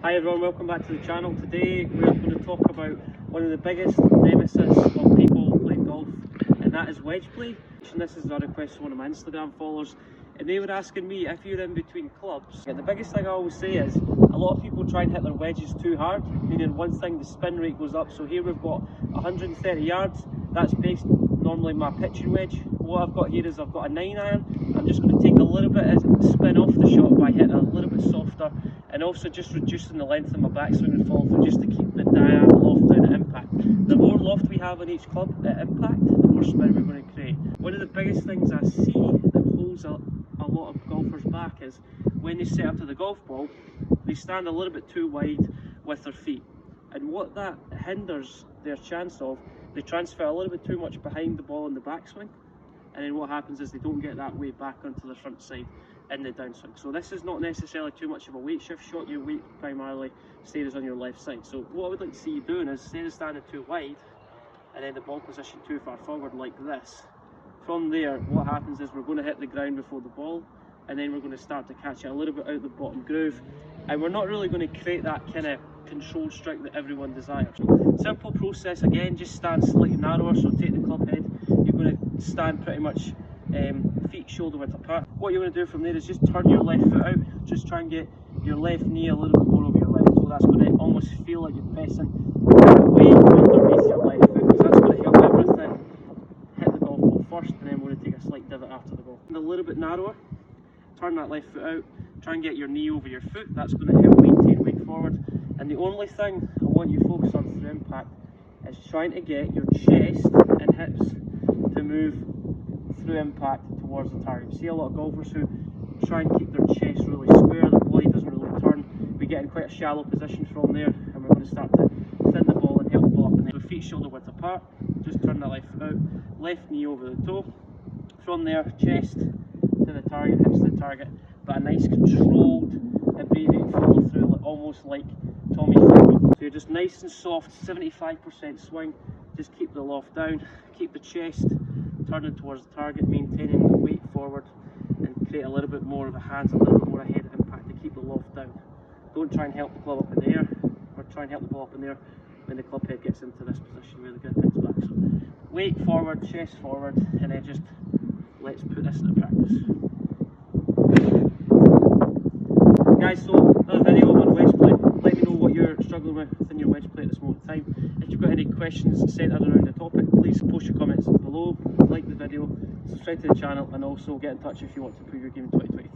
Hi everyone, welcome back to the channel. Today we're going to talk about one of the biggest nemesis of people playing golf, and that is wedge play. And this is a request from one of my Instagram followers, and they were asking me if you're in between clubs. The biggest thing I always say is a lot of people try and hit their wedges too hard, meaning one thing, the spin rate goes up. So here we've got 130 yards, that's based normally my pitching wedge. What I've got here is I've got a 9-iron. I'm just going to take a little bit of spin off the shot by hitting a little bit softer, and also just reducing the length of my backswing and follow through just to keep the diagonal loft down at impact. The more loft we have on each club at impact, the more spin we're going to create. One of the biggest things I see that holds a lot of golfers back is when they set up to the golf ball, they stand a little bit too wide with their feet, and what that hinders their chance of, they transfer a little bit too much behind the ball in the backswing, and then what happens is they don't get that weight back onto the front side in the downswing. So this is not necessarily too much of a weight shift shot. Your weight primarily stays on your left side. So what I would like to see you doing is, instead of standing too wide and then the ball position too far forward like this, from there what happens is we're going to hit the ground before the ball, and then we're going to start to catch it a little bit out the bottom groove, and we're not really going to create that kind of controlled stroke that everyone desires. So, simple process again, just stand slightly narrower. So take the club head, you're going to stand pretty much feet shoulder width apart. What you're going to do from there is just turn your left foot out, just try and get your left knee a little bit more over your left. So that's going to almost feel like you're pressing weight underneath your left foot. So that's going to help everything hit the golf ball first, and then we're going to take a slight divot after the ball. And a little bit narrower, turn that left foot out, try and get your knee over your foot. That's going to help maintain weight forward. And the only thing I want you to focus on through impact is trying to get your chest and hips to move through impact towards the target. You see a lot of golfers who try and keep their chest really square, the body doesn't really turn. We get in quite a shallow position from there, and we're going to start to thin the ball and help the ball up in there. So feet shoulder width apart, just turn that left foot out, left knee over the toe. From there, chest to the target, hips to the target, but a nice controlled, abbreviated follow through, almost like Tommy Fleetwood. So you're just nice and soft, 75% swing, just keep the loft down, keep the chest turning towards the target, maintaining the weight forward, and create a little bit more of a hands, a little bit more ahead of impact to keep the loft down. Don't try and help the club up in the air, or try and help the ball up in the air when the club head gets into this position where the grip head's back. So weight forward, chest forward, and then just let's put this into practice. Guys, so another video on wedge play. Let me know what you're struggling with within your wedge play at this moment in time. If you've got any questions centred around the topic, please post your comments below, like the video, subscribe to the channel, and also get in touch if you want to improve your game in 2023.